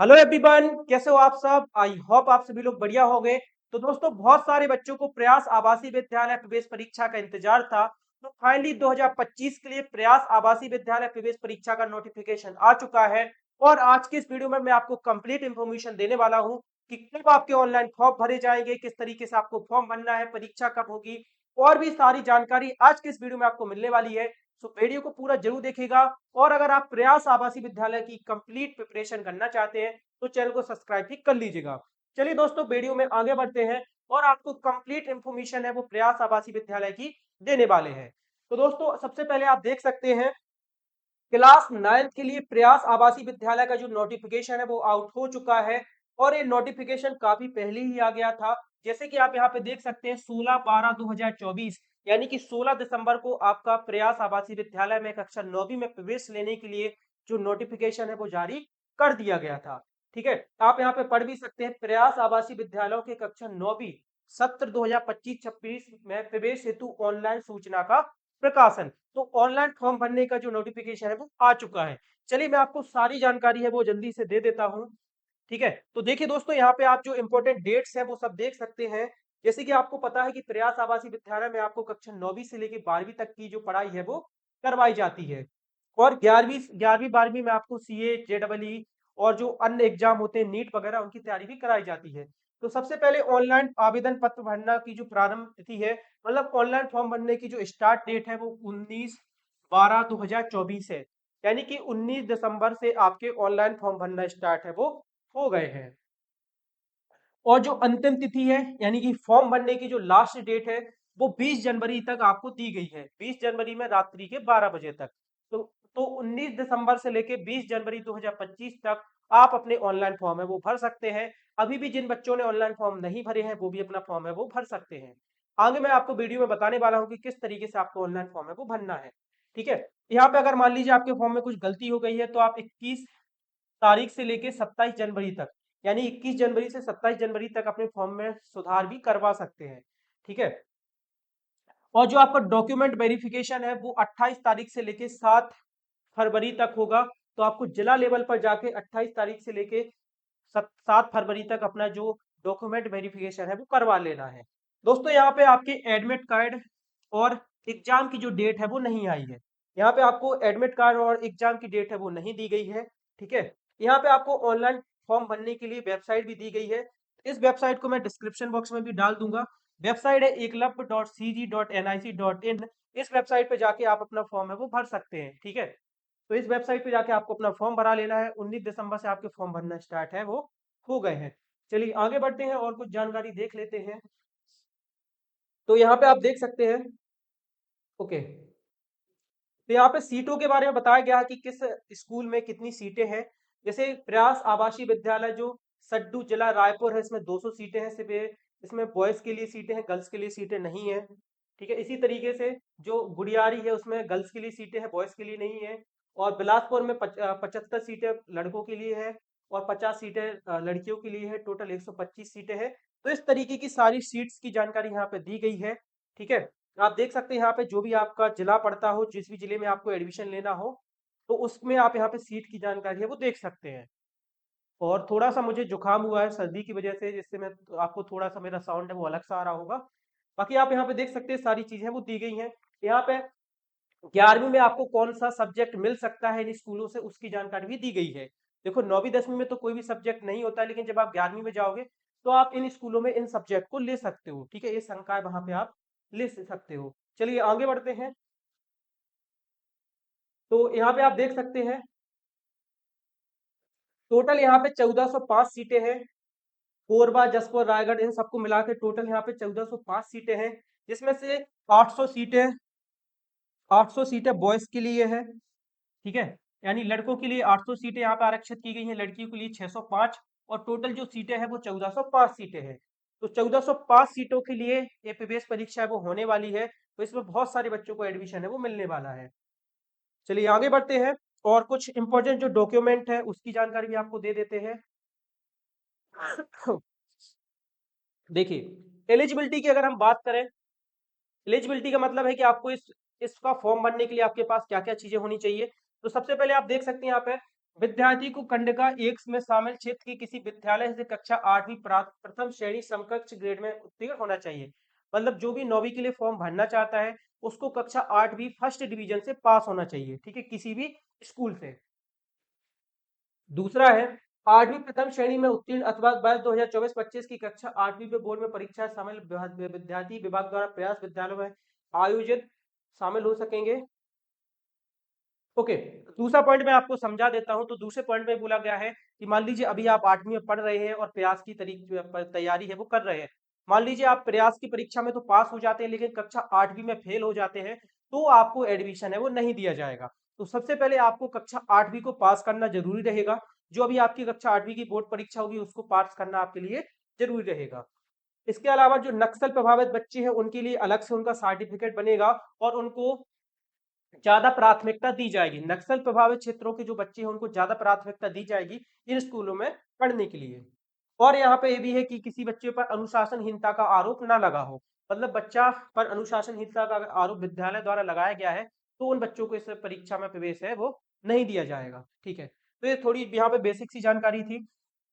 Hello everyone, कैसे हो आप सब। आई होप आप सभी लोग बढ़िया होंगे। तो दोस्तों, बहुत सारे बच्चों को प्रयास आवासीय विद्यालय प्रवेश परीक्षा का इंतजार था। तो फाइनली 2025 के लिए प्रयास आवासीय विद्यालय प्रवेश परीक्षा का नोटिफिकेशन आ चुका है। और आज की इस वीडियो में मैं आपको कंप्लीट इंफॉर्मेशन देने वाला हूं कि कब आपके ऑनलाइन फॉर्म भरे जाएंगे, किस तरीके से आपको फॉर्म भरना है, परीक्षा कब होगी, और भी सारी जानकारी आज की इस वीडियो में आपको मिलने वाली है। सो वीडियो को पूरा जरूर देखिएगा। और अगर आप प्रयास आवासीय विद्यालय की कंप्लीट प्रिपरेशन करना चाहते हैं तो चैनल को सब्सक्राइब भी कर लीजिएगा। चलिए दोस्तों, वीडियो में आगे बढ़ते हैं और आपको कंप्लीट इंफॉर्मेशन है वो प्रयास आवासीय विद्यालय की देने वाले हैं। तो दोस्तों, सबसे पहले आप देख सकते हैं क्लास 9 के लिए प्रयास आवासीय विद्यालय का जो नोटिफिकेशन है वो आउट हो चुका है। और ये नोटिफिकेशन काफी पहले ही आ गया था। जैसे कि आप यहाँ पे देख सकते हैं 16/12/2024 यानी कि 16 दिसंबर को आपका प्रयास आवासीय विद्यालय में कक्षा 9वीं में प्रवेश लेने के लिए जो नोटिफिकेशन है वो जारी कर दिया गया था। ठीक है, आप यहाँ पे पढ़ भी सकते हैं प्रयास आवासीय विद्यालयों के कक्षा 9वीं सत्र 2025-26 में प्रवेश हेतु ऑनलाइन सूचना का प्रकाशन। तो ऑनलाइन फॉर्म भरने का जो नोटिफिकेशन है वो आ चुका है। चलिए मैं आपको सारी जानकारी है वो जल्दी से दे देता हूँ। ठीक है, तो देखिए दोस्तों, यहाँ पे आप जो इंपॉर्टेंट डेट्स हैं वो सब देख सकते हैं। जैसे कि आपको पता है कि प्रयास आवासीय विद्यालय में आपको कक्षा 9वीं से लेकर 12वीं तक की जो पढ़ाई है वो करवाई जाती है। और 11वीं 12वीं में आपको सीए जेडबलई और जो अन्य एग्जाम होते हैं नीट वगैरह उनकी तैयारी भी कराई जाती है। तो सबसे पहले ऑनलाइन आवेदन पत्र भरना की जो प्रारंभ तिथि है, मतलब ऑनलाइन फॉर्म भरने की जो स्टार्ट डेट है वो 19/12/2024 है। यानी कि 19 दिसंबर से आपके ऑनलाइन फॉर्म भरना स्टार्ट है वो हो गए हैं। और जो अंतिम तिथि है यानी कि फॉर्म भरने की जो लास्ट डेट है वो 20 जनवरी तक आपको दी गई है, 20 जनवरी में रात्रि के 12 बजे तक। तो 19 दिसंबर से लेके 20 जनवरी 2025 तक आप अपने ऑनलाइन फॉर्म है वो भर सकते हैं। अभी भी जिन बच्चों ने ऑनलाइन फॉर्म नहीं भरे हैं वो भी अपना फॉर्म है वो भर सकते हैं। आगे मैं आपको वीडियो में बताने वाला हूँ कि किस तरीके से आपको ऑनलाइन फॉर्म है वो भरना है। ठीक है, यहाँ पे अगर मान लीजिए आपके फॉर्म में कुछ गलती हो गई है तो आप 21 तारीख से लेके 27 जनवरी तक, यानी 21 जनवरी से 27 जनवरी तक अपने फॉर्म में सुधार भी करवा सकते हैं। ठीक है, और जो आपका डॉक्यूमेंट वेरिफिकेशन है वो 28 तारीख से लेके 7 फरवरी तक होगा। तो आपको जिला लेवल पर जाके 28 तारीख से लेके 7 फरवरी तक अपना जो डॉक्यूमेंट वेरिफिकेशन है वो करवा लेना है। दोस्तों, यहाँ पे आपके एडमिट कार्ड और एग्जाम की जो डेट है वो नहीं आई है। यहाँ पे आपको एडमिट कार्ड और एग्जाम की डेट है वो नहीं दी गई है। ठीक है, यहाँ पे आपको ऑनलाइन फॉर्म भरने के लिए वेबसाइट भी दी गई है। इस वेबसाइट को मैं डिस्क्रिप्शन बॉक्स में भी डाल दूंगा। वेबसाइट है eklavya.cg.nic.in। इस वेबसाइट पे जाके आप अपना फॉर्म है वो भर सकते हैं। ठीक है, तो इस वेबसाइट पे जाके आपको अपना फॉर्म भरा लेना है। 19 दिसंबर से आपके फॉर्म भरना स्टार्ट है वो हो गए हैं। चलिए आगे बढ़ते हैं और कुछ जानकारी देख लेते हैं। तो यहाँ पे आप देख सकते हैं। ओके, तो यहाँ पे सीटों के बारे में बताया गया है कि किस स्कूल में कितनी सीटें हैं। जैसे प्रयास आवासीय विद्यालय जो सड्डू जिला रायपुर है, इसमें 200 सीटें हैं सिर्फ। इसमें बॉयज के लिए सीटें हैं, गर्ल्स के लिए सीटें नहीं है। ठीक है, इसी तरीके से जो गुड़ियारी है उसमें गर्ल्स के लिए सीटें हैं, बॉयज के लिए नहीं है। और बिलासपुर में 75 सीटें लड़कों के लिए है और 50 सीटें लड़कियों के लिए है। टोटल 125 सीटें हैं। तो इस तरीके की सारी सीट्स की जानकारी यहाँ पे दी गई है। ठीक है, आप देख सकते हैं यहाँ पे जो भी आपका जिला पड़ता हो, जिस भी जिले में आपको एडमिशन लेना हो, तो उसमें आप यहाँ पे सीट की जानकारी है वो देख सकते हैं। और थोड़ा सा मुझे जुकाम हुआ है सर्दी की वजह से, जिससे मैं आपको थोड़ा सा मेरा साउंड है वो अलग सा आ रहा होगा। बाकी आप यहाँ पे देख सकते हैं सारी चीजें वो दी गई हैं। यहाँ पे 11वीं में आपको कौन सा सब्जेक्ट मिल सकता है इन स्कूलों से उसकी जानकारी भी दी गई है। देखो 9वीं 10वीं में तो कोई भी सब्जेक्ट नहीं होता, लेकिन जब आप 11वीं में जाओगे तो आप इन स्कूलों में इन सब्जेक्ट को ले सकते हो। ठीक है, ये संकाय वहां पे आप ले सकते हो। चलिए आगे बढ़ते हैं। तो यहाँ पे आप देख सकते हैं टोटल यहाँ पे 1405 सीटें हैं। कोरबा जसपुर रायगढ़ इन सबको मिला के टोटल यहाँ पे 1405 सीटें हैं। जिसमें से 800 सीटें 800 सीटें बॉयज के लिए है। ठीक है, यानी लड़कों के लिए 800 सीटें यहाँ पे आरक्षित की गई हैं, लड़कियों के लिए 605। और टोटल जो सीटें हैं वो 1405 सीटें हैं। तो 1405 सीटों के लिए ये प्रवेश परीक्षा है वो होने वाली है। तो इसमें बहुत सारे बच्चों को एडमिशन है वो मिलने वाला है। चलिए आगे बढ़ते हैं और कुछ इंपॉर्टेंट जो डॉक्यूमेंट है उसकी जानकारी भी आपको दे देते हैं। देखिए, एलिजिबिलिटी की अगर हम बात करें, एलिजिबिलिटी का मतलब है कि आपको इसका फॉर्म भरने के लिए आपके पास क्या क्या चीजें होनी चाहिए। तो सबसे पहले आप देख सकते हैं यहाँ पे विद्यार्थी को खंड का एक में शामिल क्षेत्र की किसी विद्यालय से कक्षा 8वीं प्रथम श्रेणी समकक्ष ग्रेड में उत्तीर्ण होना चाहिए। मतलब जो भी 9वीं के लिए फॉर्म भरना चाहता है उसको कक्षा 8वीं फर्स्ट डिवीजन से पास होना चाहिए, ठीक है, किसी भी स्कूल से। दूसरा है 8वीं प्रथम श्रेणी में उत्तीर्ण अथवा वर्ष 2024-25 की कक्षा 8वीं में बोर्ड में परीक्षा शामिल विद्यार्थी विभाग द्वारा प्रयास विद्यालयों में आयोजित शामिल हो सकेंगे। ओके, दूसरा पॉइंट मैं आपको समझा देता हूं। तो दूसरे पॉइंट में बोला गया है कि मान लीजिए अभी आप 8वीं में पढ़ रहे हैं और प्रयास की तैयारी है वो कर रहे हैं। मान लीजिए आप प्रयास की परीक्षा में तो पास हो जाते हैं लेकिन कक्षा 8वीं में फेल हो जाते हैं, तो आपको एडमिशन है वो नहीं दिया जाएगा। तो सबसे पहले आपको कक्षा 8वीं को पास करना जरूरी रहेगा। जो अभी आपकी कक्षा 8वीं की बोर्ड परीक्षा होगी उसको पास करना आपके लिए जरूरी रहेगा। इसके अलावा जो नक्सल प्रभावित बच्चे हैं उनके लिए अलग से उनका सर्टिफिकेट बनेगा और उनको ज्यादा प्राथमिकता दी जाएगी। नक्सल प्रभावित क्षेत्रों के जो बच्चे हैं उनको ज्यादा प्राथमिकता दी जाएगी इन स्कूलों में पढ़ने के लिए। और यहाँ पे ये भी है कि किसी बच्चे पर अनुशासनहीनता का आरोप ना लगा हो। मतलब बच्चा पर अनुशासनहीनता का आरोप विद्यालय द्वारा लगाया गया है तो उन बच्चों को इस परीक्षा में प्रवेश है वो नहीं दिया जाएगा, ठीक है। तो ये थोड़ी यहाँ पे बेसिक सी जानकारी थी।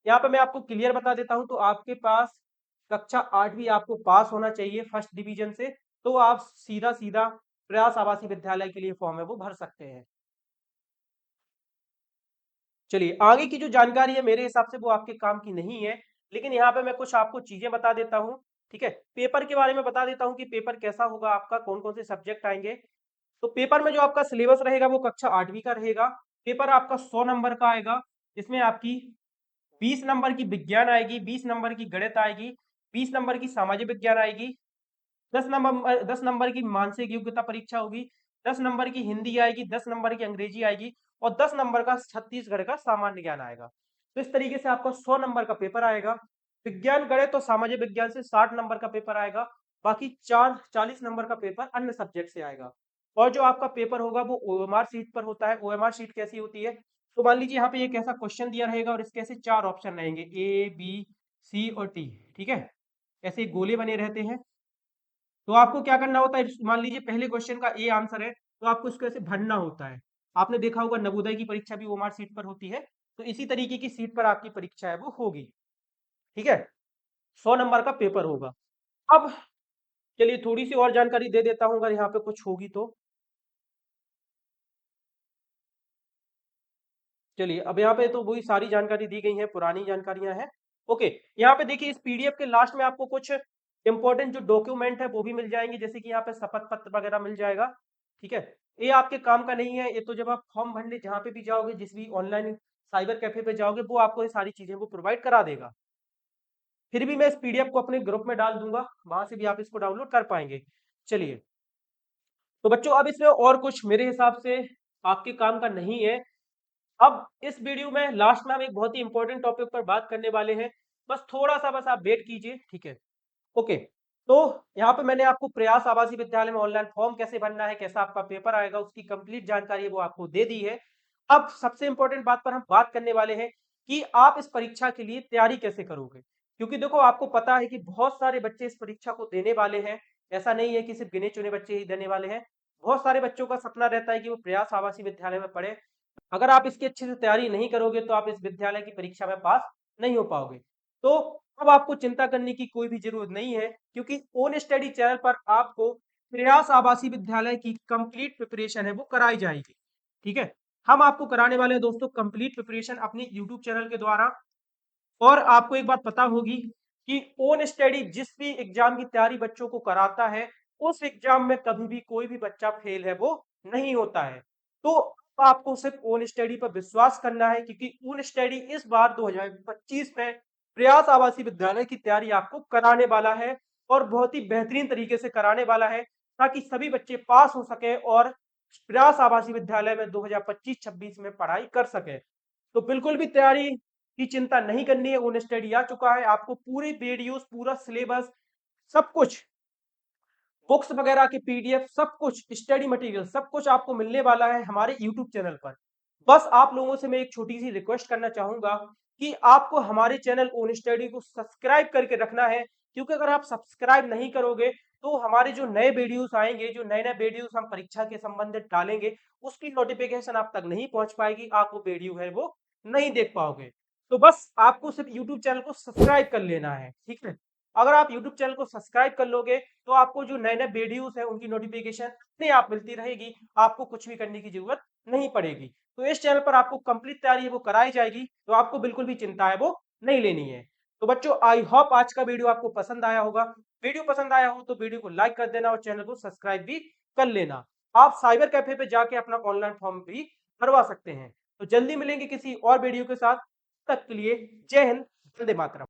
यहाँ पे मैं आपको क्लियर बता देता हूँ। तो आपके पास कक्षा 8वीं आपको पास होना चाहिए फर्स्ट डिवीजन से, तो आप सीधा सीधा प्रयास आवासीय विद्यालय के लिए फॉर्म है वो भर सकते हैं। चलिए आगे की जो जानकारी है मेरे हिसाब से वो आपके काम की नहीं है, लेकिन यहाँ पे मैं कुछ आपको चीजें बता देता हूँ, ठीक है। पेपर के बारे में बता देता हूँ कि पेपर कैसा होगा आपका, कौन कौन से सब्जेक्ट आएंगे। तो पेपर में जो आपका सिलेबस रहेगा वो कक्षा 8वीं का रहेगा। पेपर आपका 100 नंबर का आएगा, जिसमें आपकी 20 नंबर की विज्ञान आएगी, 20 नंबर की गणित आएगी, 20 नंबर की सामाजिक विज्ञान आएगी, 10 नंबर की मानसिक योग्यता परीक्षा होगी, 10 नंबर की हिंदी आएगी, 10 नंबर की अंग्रेजी आएगी और 10 नंबर का छत्तीसगढ़ का सामान्य ज्ञान आएगा। तो इस तरीके से आपका 100 नंबर का पेपर आएगा। विज्ञान गणित और सामाजिक विज्ञान से 60 नंबर का पेपर आएगा। बाकी 40 नंबर का पेपर अन्य सब्जेक्ट से आएगा। और जो आपका पेपर होगा वो ओएमआर शीट पर होता है। ओएमआर शीट कैसी होती है, तो मान लीजिए यहाँ पे एक ऐसा क्वेश्चन दिया रहेगा और इसके ऐसे 4 ऑप्शन रहेंगे, ए बी सी और टी, ठीक है। ऐसे गोले बने रहते हैं। तो आपको क्या करना होता है, मान लीजिए पहले क्वेश्चन का ए आंसर है तो आपको इसको ऐसे भरना होता है। आपने देखा होगा नवोदय की परीक्षा भी ओएमआर सीट पर होती है, तो इसी तरीके की सीट पर आपकी परीक्षा है वो होगी, ठीक है। 100 नंबर का पेपर होगा। अब चलिए थोड़ी सी और जानकारी दे देता हूं अगर यहाँ पे कुछ होगी तो। चलिए अब यहाँ पे तो वही सारी जानकारी दी गई है, पुरानी जानकारियां हैं। ओके, यहाँ पे देखिए इस पीडीएफ के लास्ट में आपको कुछ इंपॉर्टेंट जो डॉक्यूमेंट है वो भी मिल जाएंगे, जैसे कि यहाँ पे शपथ पत्र वगैरह मिल जाएगा, ठीक है। ये आपके काम का नहीं है, ये तो जब आप फॉर्म भरने जहाँ पे भी जाओगे, जिस भी ऑनलाइन साइबर कैफे पे जाओगे, वो आपको ये सारी चीजें वो प्रोवाइड करा देगा। फिर भी मैं इस पीडीएफ को अपने ग्रुप में डाल दूंगा, वहां से भी आप इसको डाउनलोड कर पाएंगे। चलिए, तो बच्चों अब इसमें और कुछ मेरे हिसाब से आपके काम का नहीं है। अब इस वीडियो में लास्ट में हम एक बहुत ही इंपॉर्टेंट टॉपिक पर बात करने वाले हैं। बस थोड़ा सा बस आप वेट कीजिए, ठीक है। ओके, तो यहाँ पे मैंने आपको प्रयास आवासीय विद्यालय में ऑनलाइन फॉर्म कैसे भरना है, कैसा आपका पेपर आएगा, उसकी कंप्लीट जानकारी है वो आपको दे दी है। अब सबसे इंपॉर्टेंट बात पर हम बात करने वाले हैं कि आप इस परीक्षा के लिए तैयारी कैसे करोगे। क्योंकि देखो आपको पता है कि बहुत सारे बच्चे इस परीक्षा को देने वाले हैं। ऐसा नहीं है कि सिर्फ गिने चुने बच्चे ही देने वाले हैं। बहुत सारे बच्चों का सपना रहता है कि वो प्रयास आवासीय विद्यालय में पढ़े। अगर आप इसकी अच्छे से तैयारी नहीं करोगे तो आप इस विद्यालय की परीक्षा में पास नहीं हो पाओगे। तो अब आपको चिंता करने की कोई भी जरूरत नहीं है, क्योंकि ओन स्टडी चैनल पर आपको प्रयास आवासीय विद्यालय की कंप्लीट प्रिपरेशन है वो कराई जाएगी, ठीक है। हम आपको कराने वाले हैं दोस्तों कंप्लीट प्रिपरेशन अपनी यूट्यूब चैनल के द्वारा। और आपको एक बात पता होगी कि ओन स्टडी जिस भी एग्जाम की तैयारी बच्चों को कराता है, उस एग्जाम में कभी भी कोई भी बच्चा फेल है वो नहीं होता है। तो आपको सिर्फ ओन स्टडी पर विश्वास करना है, क्योंकि ओन स्टडी इस बार 2025 में प्रयास आवासीय विद्यालय की तैयारी आपको कराने वाला है और बहुत ही बेहतरीन तरीके से कराने वाला है, ताकि सभी बच्चे पास हो सके और प्रयास आवासीय विद्यालय में 2025-26 में पढ़ाई कर सके। तो बिल्कुल भी तैयारी की चिंता नहीं करनी है, ओन स्टडी आ चुका है। आपको पूरी वीडियोस, पूरा सिलेबस, सब कुछ, बुक्स वगैरह के पीडीएफ, सब कुछ स्टडी मटेरियल सब कुछ आपको मिलने वाला है हमारे यूट्यूब चैनल पर। बस आप लोगों से मैं एक छोटी सी रिक्वेस्ट करना चाहूंगा कि आपको हमारे चैनल ओन स्टडी को सब्सक्राइब करके रखना है, क्योंकि अगर आप सब्सक्राइब नहीं करोगे तो हमारे जो नए वीडियोस आएंगे, जो नए नए वीडियोस हम परीक्षा के संबंधित डालेंगे, उसकी नोटिफिकेशन आप तक नहीं पहुंच पाएगी, आप वो वीडियो है वो नहीं देख पाओगे। तो बस आपको सिर्फ यूट्यूब चैनल को सब्सक्राइब कर लेना है, ठीक है? अगर आप यूट्यूब चैनल को सब्सक्राइब कर लोगे तो आपको जो नए-नए वीडियोज़ हैं उनकी नोटिफ़िकेशन अपने आप मिलती रहेगी, आपको कुछ भी करने की ज़रूरत नहीं पड़ेगी। तो इस चैनल पर आपको कंप्लीट तैयारी है वो कराई जाएगी, तो आपको बिल्कुल भी चिंता है वो नहीं लेनी है। तो बच्चों आई होप आज का वीडियो आपको पसंद आया होगा। वीडियो पसंद आया हो तो वीडियो को लाइक कर देना और चैनल को सब्सक्राइब भी कर लेना। आप साइबर कैफे पे जाके अपना ऑनलाइन फॉर्म भी भरवा सकते हैं। तो जल्दी मिलेंगे किसी और वीडियो के साथ, तब तक के लिए जय हिंद, वंदे मातरम।